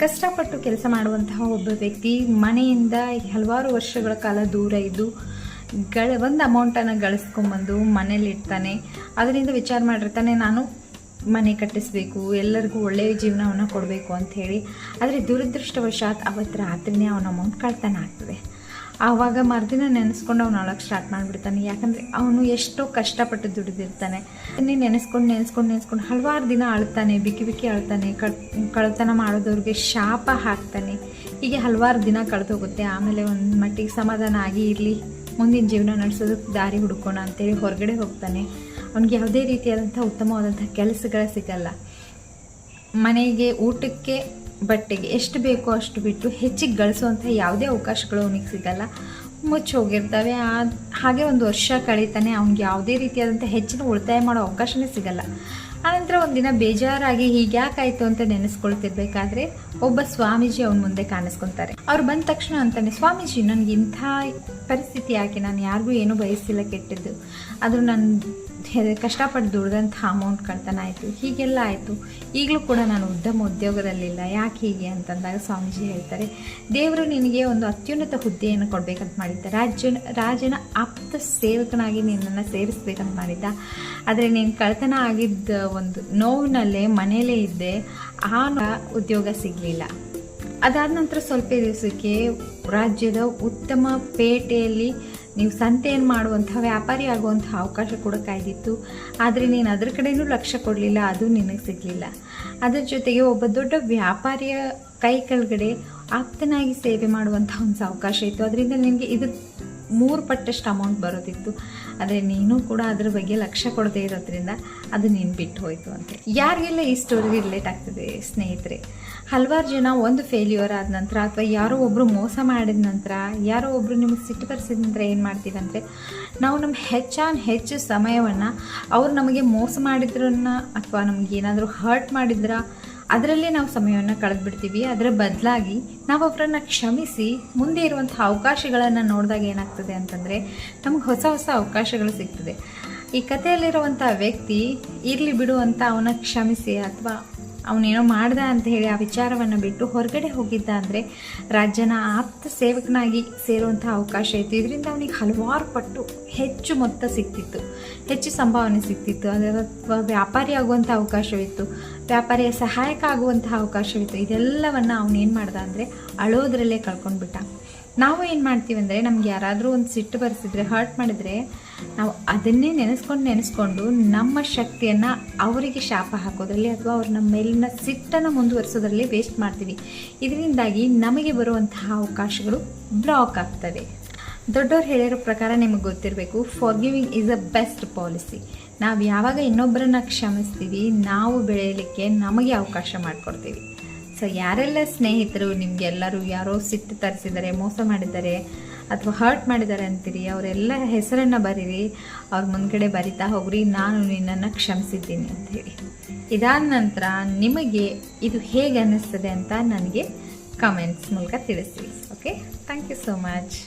ಕಷ್ಟಪಟ್ಟು ಕೆಲಸ ಮಾಡುವಂತಹ ಒಬ್ಬ ವ್ಯಕ್ತಿ ಮನೆಯಿಂದ ಹಲವಾರು ವರ್ಷಗಳ ಕಾಲ ದೂರ ಇದ್ದು ಒಂದು ಅಮೌಂಟನ್ನು ಗಳಿಸ್ಕೊಂಬಂದು ಮನೇಲಿ ಇರ್ತಾನೆ. ಅದರಿಂದ ವಿಚಾರ ಮಾಡಿರ್ತಾನೆ, ನಾನು ಮನೆ ಕಟ್ಟಿಸ್ಬೇಕು, ಎಲ್ಲರಿಗೂ ಒಳ್ಳೆಯ ಜೀವನವನ್ನು ಕೊಡಬೇಕು ಅಂಥೇಳಿ. ಆದರೆ ದುರದೃಷ್ಟವಶಾತ್ ಅವತ್ತು ರಾತ್ರಿನೇ ಅವನ ಅಮೌಂಟ್ ಕಳ್ತನ ಆಗ್ತದೆ. ಆವಾಗ ಮರುದಿನ ನೆನೆಸ್ಕೊಂಡು ಅವನು ಅಳಕ್ಕೆ ಸ್ಟಾರ್ಟ್ ಮಾಡಿಬಿಡ್ತಾನೆ. ಯಾಕಂದರೆ ಅವನು ಎಷ್ಟೋ ಕಷ್ಟಪಟ್ಟು ದುಡಿದಿರ್ತಾನೆ. ಅದನ್ನೇ ನೆನೆಸ್ಕೊಂಡು ಹಲವಾರು ದಿನ ಅಳ್ತಾನೆ, ಬಿಕ್ಕಿ ಅಳ್ತಾನೆ. ಕಳ್ತನ ಮಾಡೋದವ್ರಿಗೆ ಶಾಪ ಹಾಕ್ತಾನೆ. ಹೀಗೆ ಹಲವಾರು ದಿನ ಕಳೆದೋಗುತ್ತೆ. ಆಮೇಲೆ ಒಂದು ಮಟ್ಟಿಗೆ ಸಮಾಧಾನ ಆಗಿ ಇರಲಿ, ಮುಂದಿನ ಜೀವನ ನಡೆಸೋದಕ್ಕೆ ದಾರಿ ಹುಡುಕೋಣ ಅಂತೇಳಿ ಹೊರಗಡೆ ಹೋಗ್ತಾನೆ. ಅವನಿಗೆ ಯಾವುದೇ ರೀತಿಯಾದಂಥ ಉತ್ತಮವಾದಂಥ ಕೆಲಸಗಳೇ ಸಿಗಲ್ಲ. ಮನೆಗೆ, ಊಟಕ್ಕೆ, ಬಟ್ಟೆಗೆ ಎಷ್ಟು ಬೇಕೋ ಅಷ್ಟು ಬಿಟ್ಟು ಹೆಚ್ಚಿಗೆ ಗಳಿಸುವಂಥ ಯಾವುದೇ ಅವಕಾಶಗಳು ಅವನಿಗೆ ಸಿಗಲ್ಲ, ಮುಚ್ಚಿ ಹೋಗಿರ್ತವೆ. ಹಾಗೆ ಒಂದು ವರ್ಷ ಕಳೀತಾನೆ. ಅವ್ನಿಗೆ ಯಾವುದೇ ರೀತಿಯಾದಂಥ ಹೆಚ್ಚಿನ ಉಳಿತಾಯ ಮಾಡೋ ಅವಕಾಶನೇ ಸಿಗಲ್ಲ. ಆನಂತರ ಒಂದಿನ ಬೇಜಾರಾಗಿ ಹೀಗ್ಯಾಕಾಯಿತು ಅಂತ ನೆನೆಸ್ಕೊಳ್ತಿರ್ಬೇಕಾದ್ರೆ ಒಬ್ಬ ಸ್ವಾಮೀಜಿ ಅವನ ಮುಂದೆ ಕಾಣಿಸ್ಕೊತಾರೆ. ಅವ್ರು ಬಂದ ತಕ್ಷಣ ಅಂತಾನೆ, ಸ್ವಾಮೀಜಿ, ನನಗೆ ಇಂಥ ಪರಿಸ್ಥಿತಿ ಯಾಕೆ? ನಾನು ಯಾರಿಗೂ ಏನೂ ಬಯಸಿಲ್ಲ ಕೆಟ್ಟದ್ದು, ಆದರೂ ನಾನು ಕಷ್ಟಪಟ್ಟು ದುಡ್ದಂಥ ಅಮೌಂಟ್ ಕಳ್ತನ ಆಯಿತು, ಹೀಗೆಲ್ಲ ಆಯಿತು. ಈಗಲೂ ಕೂಡ ನಾನು ಉದ್ಯೋಗದಲ್ಲಿಲ್ಲ, ಯಾಕೆ ಹೀಗೆ ಅಂತಂದಾಗ ಸ್ವಾಮೀಜಿ ಹೇಳ್ತಾರೆ, ದೇವರು ನಿನಗೆ ಒಂದು ಅತ್ಯುನ್ನತ ಹುದ್ದೆಯನ್ನು ಕೊಡಬೇಕಂತ ಮಾಡಿದ್ದ, ರಾಜನ ಆಪ್ತ ಸೇವಕನಾಗಿ ನಿನ್ನನ್ನು ಸೇರಿಸ್ಬೇಕಂತ ಮಾಡಿದ್ದ. ಆದರೆ ನೀನು ಕಳ್ತನ ಆಗಿದ್ದ ಒಂದು ನೋವಿನಲ್ಲೇ ಮನೆಯಲ್ಲೇ ಇದ್ದೆ, ಆ ಉದ್ಯೋಗ ಸಿಗಲಿಲ್ಲ. ಅದಾದ ನಂತರ ಸ್ವಲ್ಪ ದಿವಸಕ್ಕೆ ರಾಜ್ಯದ ಉತ್ತಮ ಪೇಟೆಯಲ್ಲಿ ನೀವು ಸಂತೆಯನ್ನು ಮಾಡುವಂಥ ವ್ಯಾಪಾರಿ ಆಗುವಂಥ ಅವಕಾಶ ಕೂಡ ಕಾಯ್ದಿತ್ತು. ಆದರೆ ನೀನು ಅದ್ರ ಕಡೆಯೂ ಲಕ್ಷ್ಯ ಕೊಡಲಿಲ್ಲ, ಅದು ನಿನಗೆ ಸಿಗಲಿಲ್ಲ. ಅದರ ಜೊತೆಗೆ ಒಬ್ಬ ದೊಡ್ಡ ವ್ಯಾಪಾರಿಯ ಕೈ ಕೆಳಗಡೆ ಆಪ್ತನಾಗಿ ಸೇವೆ ಮಾಡುವಂಥ ಒಂದು ಅವಕಾಶ ಇತ್ತು. ಅದರಿಂದ ನಿನಗೆ ಇದು 3 ಪಟ್ಟಷ್ಟು ಅಮೌಂಟ್ ಬರೋದಿತ್ತು. ಆದರೆ ನೀನು ಕೂಡ ಅದ್ರ ಬಗ್ಗೆ ಲಕ್ಷ್ಯ ಕೊಡದೇ ಇರೋದ್ರಿಂದ ಅದು ನೀನು ಬಿಟ್ಟು ಹೋಯಿತು ಅಂತ. ಯಾರಿಗೆಲ್ಲ ಈ ಸ್ಟೋರಿ ರಿಲೇಟ್ ಆಗ್ತದೆ ಸ್ನೇಹಿತರೆ? ಹಲವಾರು ಜನ ಒಂದು ಫೇಲ್ಯೂರ್ ಆದ ನಂತರ ಅಥವಾ ಯಾರೋ ಒಬ್ಬರು ಮೋಸ ಮಾಡಿದ ನಂತರ, ಯಾರೋ ಒಬ್ಬರು ನಿಮಗೆ ಸಿಟ್ಟು ತರಿಸಿದ ನಂತರ ಏನು ಮಾಡ್ತೀವಿ ಅಂದರೆ, ನಾವು ನಮ್ಮ ಹೆಚ್ಚು ಸಮಯವನ್ನು ಅವ್ರು ನಮಗೆ ಮೋಸ ಮಾಡಿದ್ರನ್ನ ಅಥವಾ ನಮಗೇನಾದರೂ ಹರ್ಟ್ ಮಾಡಿದ್ರ ಅದರಲ್ಲೇ ನಾವು ಸಮಯವನ್ನು ಕಳೆದುಬಿಡ್ತೀವಿ. ಅದರ ಬದಲಾಗಿ ನಾವು ಅವರನ್ನು ಕ್ಷಮಿಸಿ ಮುಂದೆ ಇರುವಂಥ ಅವಕಾಶಗಳನ್ನು ನೋಡಿದಾಗ ಏನಾಗ್ತದೆ ಅಂತಂದರೆ, ನಮಗೆ ಹೊಸ ಅವಕಾಶಗಳು ಸಿಗ್ತದೆ. ಈ ಕಥೆಯಲ್ಲಿರುವಂಥ ವ್ಯಕ್ತಿ ಇರಲಿ ಬಿಡು ಅಂತ ಅವನ ಕ್ಷಮಿಸಿ ಅಥವಾ ಅವನೇನೋ ಮಾಡ್ದ ಅಂತ ಹೇಳಿ ಆ ವಿಚಾರವನ್ನು ಬಿಟ್ಟು ಹೊರಗಡೆ ಹೋಗಿದ್ದ ಅಂದರೆ ರಾಜ್ಯನ ಆಪ್ತ ಸೇವಕನಾಗಿ ಸೇರುವಂಥ ಅವಕಾಶ ಇತ್ತು. ಇದರಿಂದ ಅವನಿಗೆ ಹಲವಾರು ಪಟ್ಟು ಹೆಚ್ಚು ಮೊತ್ತ ಸಿಗ್ತಿತ್ತು, ಹೆಚ್ಚು ಸಂಭಾವನೆ ಸಿಗ್ತಿತ್ತು. ಅಥವಾ ವ್ಯಾಪಾರಿ ಆಗುವಂಥ ಅವಕಾಶವಿತ್ತು, ವ್ಯಾಪಾರಿಯ ಸಹಾಯಕ ಆಗುವಂಥ ಅವಕಾಶವಿತ್ತು. ಇದೆಲ್ಲವನ್ನು ಅವನೇನು ಮಾಡ್ದ ಅಂದರೆ ಅಳೋದ್ರಲ್ಲೇ ಕಳ್ಕೊಂಡ್ಬಿಟ್ಟ. ನಾವು ಏನು ಮಾಡ್ತೀವಿ ಅಂದರೆ, ನಮ್ಗೆ ಯಾರಾದರೂ ಒಂದು ಸಿಟ್ಟು ಬರೆಸಿದ್ರೆ, ಹರ್ಟ್ ಮಾಡಿದರೆ, ನಾವು ಅದನ್ನೇ ನೆನೆಸ್ಕೊಂಡು ನಮ್ಮ ಶಕ್ತಿಯನ್ನು ಅವರಿಗೆ ಶಾಪ ಹಾಕೋದ್ರಲ್ಲಿ ಅಥವಾ ಅವ್ರ ನಮ್ಮ ಮೇಲಿನ ಸಿಟ್ಟನ್ನು ಮುಂದುವರಿಸೋದ್ರಲ್ಲಿ ವೇಸ್ಟ್ ಮಾಡ್ತೀವಿ. ಇದರಿಂದಾಗಿ ನಮಗೆ ಬರುವಂತಹ ಅವಕಾಶಗಳು ಬ್ಲಾಕ್ ಆಗ್ತವೆ. ದೊಡ್ಡವ್ರು ಹೇಳಿರೋ ಪ್ರಕಾರ ನಿಮಗೆ ಗೊತ್ತಿರಬೇಕು, ಫಾರ್ಗಿವಿಂಗ್ ಈಸ್ ಅ ಬೆಸ್ಟ್ ಪಾಲಿಸಿ. ನಾವು ಯಾವಾಗ ಇನ್ನೊಬ್ಬರನ್ನ ಕ್ಷಮಿಸ್ತೀವಿ, ನಾವು ಬೆಳೆಯಲಿಕ್ಕೆ ನಮಗೆ ಅವಕಾಶ ಮಾಡಿಕೊಡ್ತೀವಿ. ಸೊ ಯಾರೆಲ್ಲ ಸ್ನೇಹಿತರು ನಿಮಗೆಲ್ಲರೂ ಯಾರೋ ಸಿಟ್ಟು ತರಿಸಿದ್ದಾರೆ, ಮೋಸ ಮಾಡಿದ್ದಾರೆ ಅಥವಾ ಹರ್ಟ್ ಮಾಡಿದ್ದಾರೆ ಅಂತೀರಿ, ಅವರೆಲ್ಲ ಹೆಸರನ್ನು ಬರೀರಿ, ಅವ್ರ ಮುಂದ್ಗಡೆ ಬರಿತಾ ಹೋಗ್ರಿ, ನಾನು ನಿನ್ನನ್ನು ಕ್ಷಮಿಸಿದ್ದೀನಿ ಅಂಥೇಳಿ. ಇದಾದ ನಂತರ ನಿಮಗೆ ಇದು ಹೇಗೆ ಅನ್ನಿಸ್ತದೆ ಅಂತ ನನಗೆ ಕಮೆಂಟ್ಸ್ ಮೂಲಕ ತಿಳಿಸಿ. Okay, thank you so much.